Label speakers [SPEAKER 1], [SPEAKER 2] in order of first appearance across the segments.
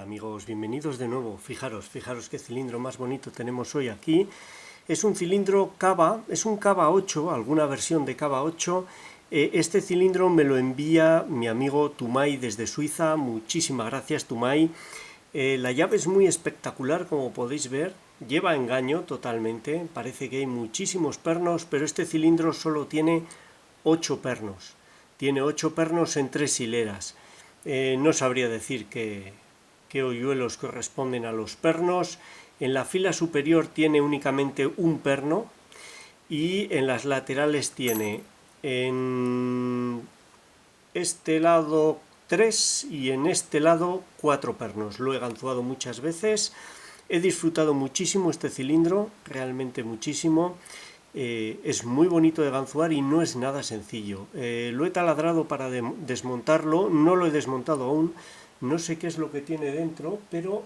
[SPEAKER 1] amigos, bienvenidos de nuevo. Fijaros qué cilindro más bonito tenemos hoy aquí. Es un cilindro Cava, es un Cava 8, alguna versión de Cava 8. Este cilindro me lo envía mi amigo Tumay desde Suiza. Muchísimas gracias, Tumay. La llave es muy espectacular, como podéis ver. Lleva engaño totalmente, parece que hay muchísimos pernos, pero este cilindro solo tiene 8 pernos. Tiene 8 pernos en 3 hileras. No sabría decir qué hoyuelos corresponden a los pernos. En la fila superior tiene únicamente un perno y en las laterales tiene en este lado 3 y en este lado 4 pernos. Lo he ganzuado muchas veces. He disfrutado muchísimo este cilindro, realmente muchísimo. Es muy bonito de ganzuar y no es nada sencillo. Lo he taladrado para desmontarlo, no lo he desmontado aún, no sé qué es lo que tiene dentro, pero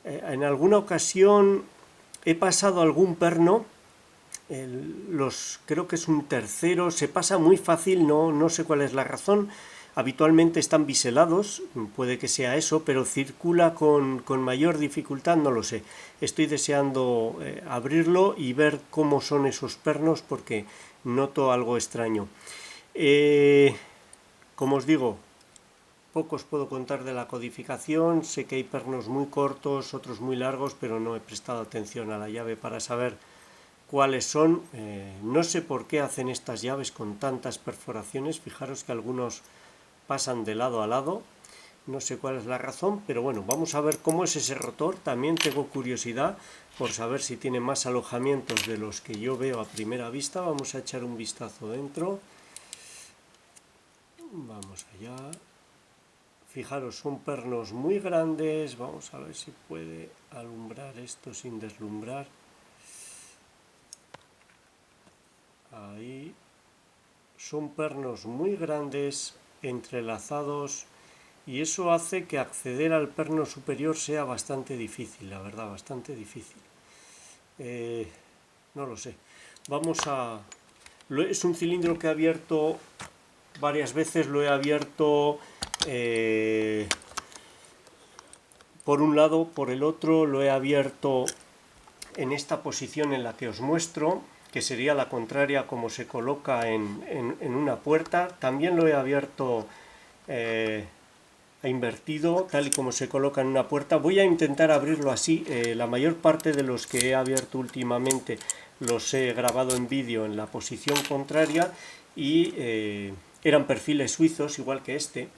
[SPEAKER 1] en alguna ocasión he pasado algún perno, creo que es un tercero, se pasa muy fácil, no sé cuál es la razón. Habitualmente están biselados, puede que sea eso, pero circula con mayor dificultad, no lo sé. Estoy deseando abrirlo y ver cómo son esos pernos porque noto algo extraño. Como os digo, poco os puedo contar de la codificación. Sé que hay pernos muy cortos, otros muy largos, pero no he prestado atención a la llave para saber cuáles son. No sé por qué hacen estas llaves con tantas perforaciones. Fijaros que algunos pasan de lado a lado, no sé cuál es la razón, pero bueno, vamos a ver cómo es ese rotor. También tengo curiosidad por saber si tiene más alojamientos de los que yo veo a primera vista. Vamos a echar un vistazo dentro. Vamos allá. Fijaros, son pernos muy grandes. Vamos a ver si puede alumbrar esto sin deslumbrar. Ahí. Son pernos muy grandes, entrelazados, y eso hace que acceder al perno superior sea bastante difícil, la verdad, bastante difícil. No lo sé. Es un cilindro que he abierto varias veces, lo he abierto por un lado, por el otro, lo he abierto en esta posición en la que os muestro, que sería la contraria como se coloca en una puerta. También lo he abierto invertido, tal y como se coloca en una puerta. Voy a intentar abrirlo así. La mayor parte de los que he abierto últimamente los he grabado en vídeo en la posición contraria y eran perfiles suizos, igual que este.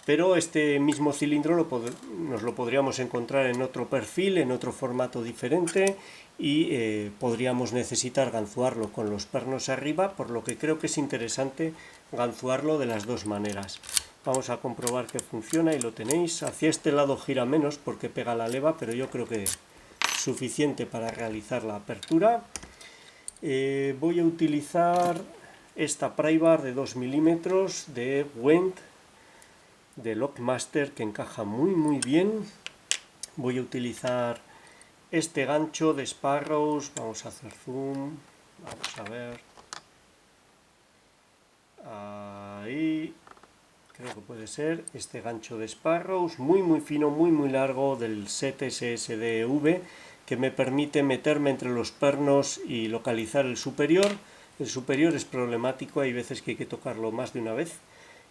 [SPEAKER 1] Pero este mismo cilindro nos lo podríamos encontrar en otro perfil, en otro formato diferente, y podríamos necesitar ganzuarlo con los pernos arriba, por lo que creo que es interesante ganzuarlo de las dos maneras. Vamos a comprobar que funciona y lo tenéis. Hacia este lado gira menos porque pega la leva, pero yo creo que es suficiente para realizar la apertura. Voy a utilizar esta pry bar de 2 milímetros de Wendt, de Lockmaster, que encaja muy bien. Voy a utilizar este gancho de Sparrows. Vamos a hacer zoom, vamos a ver, ahí creo que puede ser este gancho de Sparrows, muy fino, muy largo, del set SSDV, que me permite meterme entre los pernos y localizar el superior. El superior es problemático, hay veces que hay que tocarlo más de una vez.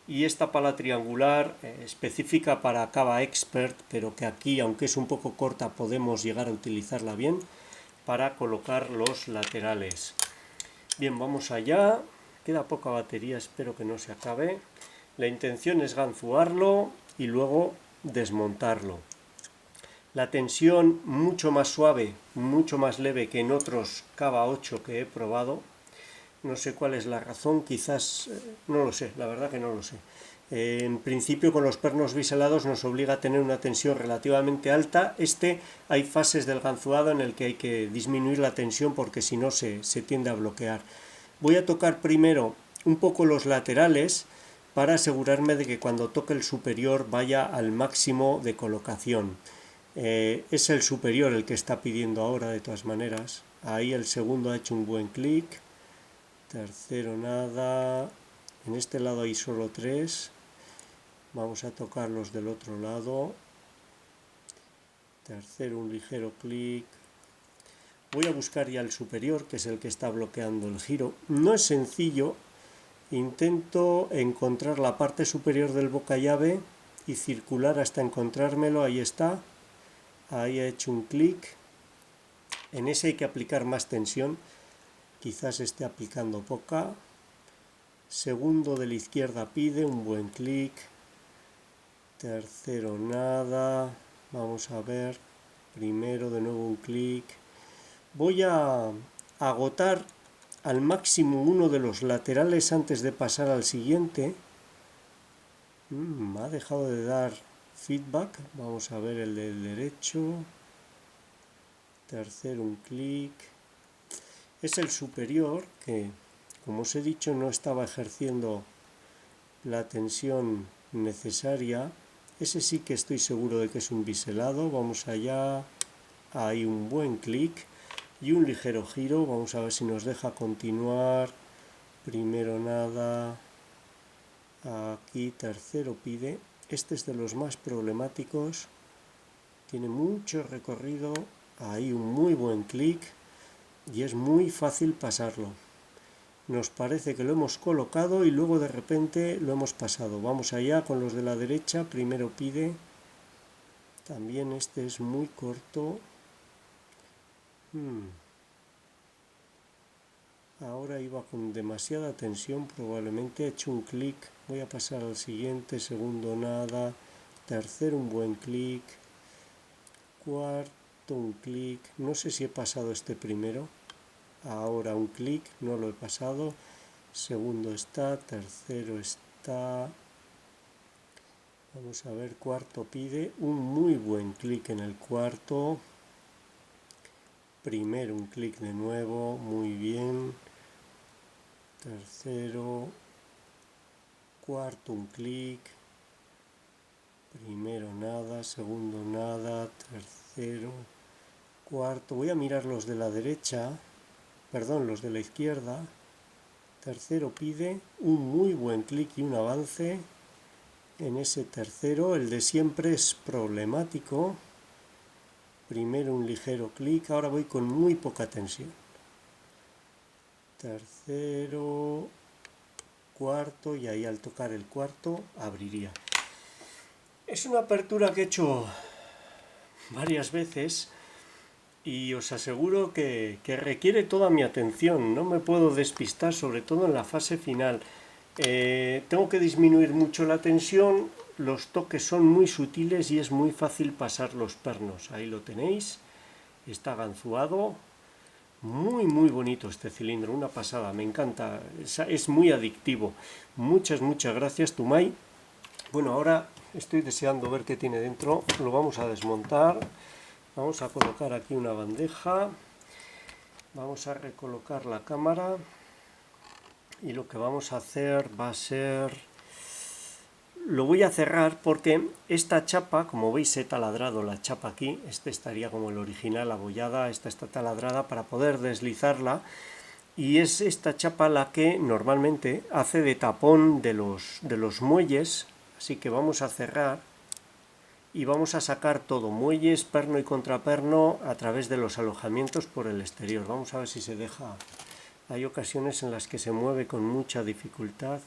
[SPEAKER 1] Y esta pala triangular específica para Cava Expert, pero que aquí, aunque es un poco corta, podemos llegar a utilizarla bien para colocar los laterales. Bien, vamos allá. Queda poca batería, espero que no se acabe. La intención es ganzuarlo y luego desmontarlo. La tensión mucho más suave, mucho más leve que en otros Cava 8 que he probado. No sé cuál es la razón, quizás, no lo sé, la verdad que no lo sé. En principio con los pernos biselados nos obliga a tener una tensión relativamente alta. Hay fases del ganzuado en el que hay que disminuir la tensión porque si no se tiende a bloquear. Voy a tocar primero un poco los laterales para asegurarme de que cuando toque el superior vaya al máximo de colocación. Es el superior el que está pidiendo ahora, de todas maneras. Ahí el segundo ha hecho un buen clic. Tercero nada. En este lado hay solo 3. Vamos a tocar los del otro lado. tercero un ligero clic. Voy a buscar ya el superior, que es el que está bloqueando el giro. No es sencillo. Intento encontrar la parte superior del boca llave y circular hasta encontrármelo. Ahí está. Ahí he hecho un clic. En ese hay que aplicar más tensión. Quizás esté aplicando poca. Segundo de la izquierda pide un buen clic. Tercero nada. Vamos a ver. Primero de nuevo un clic. Voy a agotar al máximo uno de los laterales antes de pasar al siguiente. Me ha dejado de dar feedback. Vamos a ver el del derecho. Tercero un clic. Es el superior que, como os he dicho, no estaba ejerciendo la tensión necesaria. Ese sí que estoy seguro de que es un biselado. Vamos allá. Hay un buen clic y un ligero giro. Vamos a ver si nos deja continuar. Primero nada. Aquí tercero pide. Este es de los más problemáticos. Tiene mucho recorrido. Ahí un muy buen clic. Y es muy fácil pasarlo. Nos parece que lo hemos colocado y luego de repente lo hemos pasado. Vamos allá con los de la derecha. Primero pide. También este es muy corto. Ahora iba con demasiada tensión. Probablemente he hecho un clic. Voy a pasar al siguiente. Segundo nada. Tercero un buen clic. Cuarto un clic. No sé si he pasado este primero. Ahora un clic, no lo he pasado. Segundo está, tercero está. Vamos a ver, cuarto pide un muy buen clic en el cuarto. Primero un clic de nuevo, muy bien. Tercero, cuarto un clic. Primero nada, segundo nada, tercero, cuarto. Voy a mirar los de la derecha. Perdón, los de la izquierda. Tercero pide un muy buen clic y un avance. En ese tercero, el de siempre es problemático. Primero un ligero clic, ahora voy con muy poca tensión. Tercero, cuarto, y ahí al tocar el cuarto abriría. Es una apertura que he hecho varias veces. Y os aseguro que requiere toda mi atención, no me puedo despistar, sobre todo en la fase final. Tengo que disminuir mucho la tensión, los toques son muy sutiles y es muy fácil pasar los pernos. Ahí lo tenéis, está ganzuado, muy bonito este cilindro, una pasada, me encanta, es muy adictivo. Muchas gracias, Tumay. Bueno, ahora estoy deseando ver qué tiene dentro, lo vamos a desmontar. Vamos a colocar aquí una bandeja, vamos a recolocar la cámara y lo que vamos a hacer va a ser, lo voy a cerrar porque esta chapa, como veis he taladrado la chapa aquí, este estaría como el original abollada, esta está taladrada para poder deslizarla y es esta chapa la que normalmente hace de tapón de los muelles, así que vamos a cerrar. Y vamos a sacar todo, muelles, perno y contraperno, a través de los alojamientos por el exterior. Vamos a ver si se deja. Hay ocasiones en las que se mueve con mucha dificultad.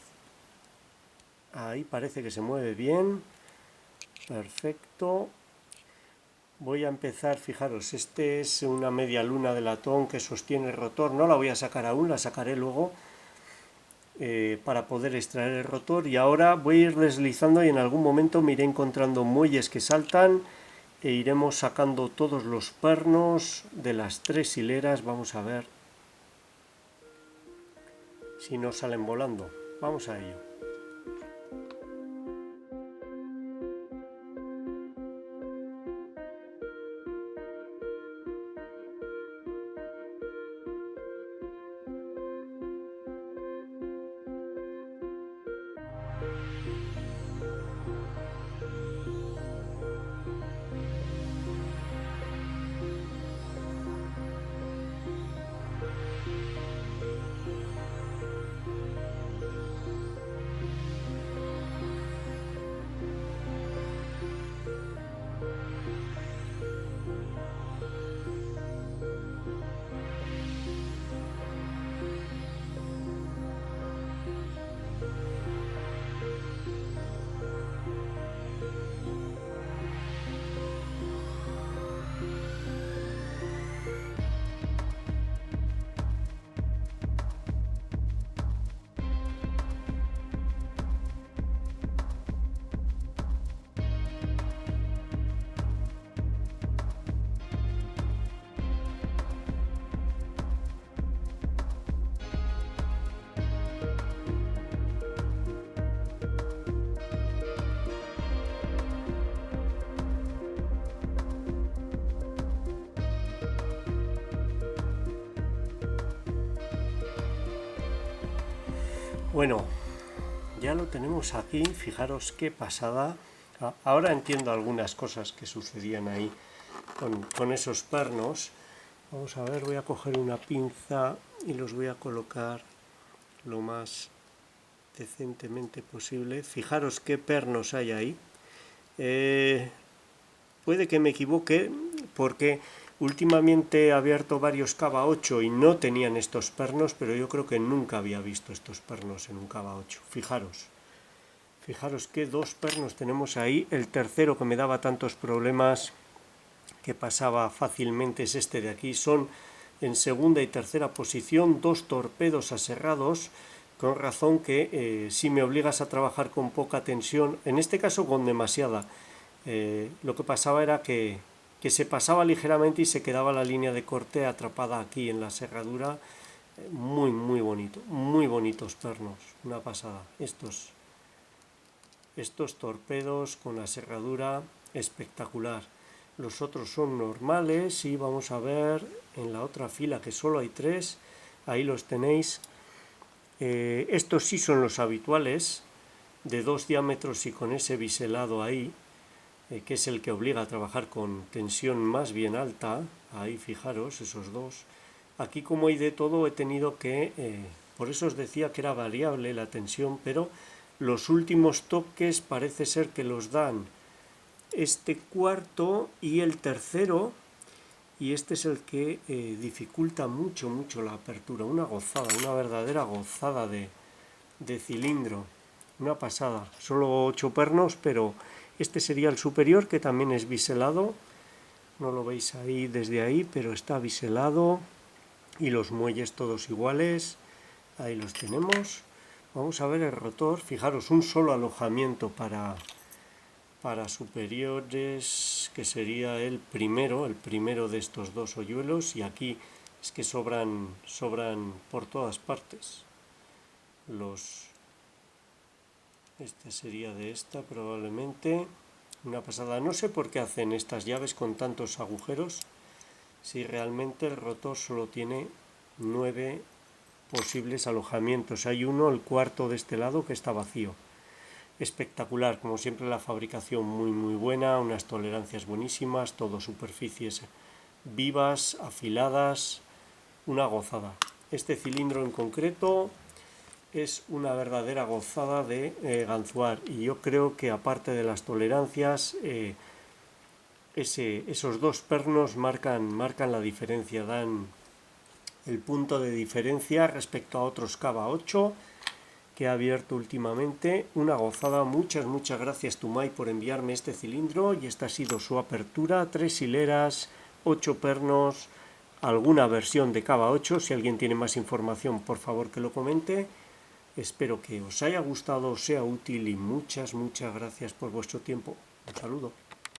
[SPEAKER 1] Ahí parece que se mueve bien. Perfecto. Voy a empezar, fijaros, este es una media luna de latón que sostiene el rotor. No la voy a sacar aún, la sacaré luego. Para poder extraer el rotor, y ahora voy a ir deslizando y en algún momento me iré encontrando muelles que saltan e iremos sacando todos los pernos de las tres hileras. Vamos a ver si nos salen volando. Vamos a ello. Bueno, ya lo tenemos aquí, fijaros qué pasada. Ahora entiendo algunas cosas que sucedían ahí con esos pernos. Vamos a ver, voy a coger una pinza y los voy a colocar lo más decentemente posible. Fijaros qué pernos hay ahí. Puede que me equivoque porque últimamente he abierto varios cava 8 y no tenían estos pernos, pero yo creo que nunca había visto estos pernos en un cava 8. Fijaros qué dos pernos tenemos ahí. El tercero que me daba tantos problemas, que pasaba fácilmente, es este de aquí. Son en segunda y tercera posición, dos torpedos aserrados, con razón que si me obligas a trabajar con poca tensión, en este caso con demasiada, lo que pasaba era que se pasaba ligeramente y se quedaba la línea de corte atrapada aquí en la serradura. Muy bonito, muy bonitos pernos, una pasada. Estos torpedos con la serradura espectacular. Los otros son normales y vamos a ver en la otra fila que solo hay 3, ahí los tenéis. Estos sí son los habituales, de 2 diámetros y con ese biselado ahí, que es el que obliga a trabajar con tensión más bien alta. Ahí fijaros, esos dos. Aquí como hay de todo he tenido que, por eso os decía que era variable la tensión, pero los últimos toques parece ser que los dan este cuarto y el tercero, y este es el que dificulta mucho la apertura. Una gozada, una verdadera gozada de cilindro, una pasada. Solo 8 pernos, pero este sería el superior, que también es biselado. No lo veis ahí desde ahí, pero está biselado y los muelles todos iguales. Ahí los tenemos. Vamos a ver el rotor. Fijaros, un solo alojamiento para superiores, que sería el primero de estos dos hoyuelos, y aquí es que sobran por todas partes. Este sería de esta probablemente. Una pasada. No sé por qué hacen estas llaves con tantos agujeros, si realmente el rotor solo tiene 9 posibles alojamientos. Hay uno, el cuarto de este lado, que está vacío. Espectacular, como siempre la fabricación muy buena, unas tolerancias buenísimas, todo superficies vivas, afiladas, una gozada. Este cilindro en concreto es una verdadera gozada de ganzuar, y yo creo que aparte de las tolerancias, esos dos pernos marcan la diferencia, dan el punto de diferencia respecto a otros cava 8 que he abierto últimamente. Una gozada. Muchas gracias Tumai por enviarme este cilindro, y esta ha sido su apertura. 3 hileras, 8 pernos, alguna versión de cava 8. Si alguien tiene más información, por favor que lo comente. Espero que os haya gustado, os sea útil, y muchas gracias por vuestro tiempo. Un saludo.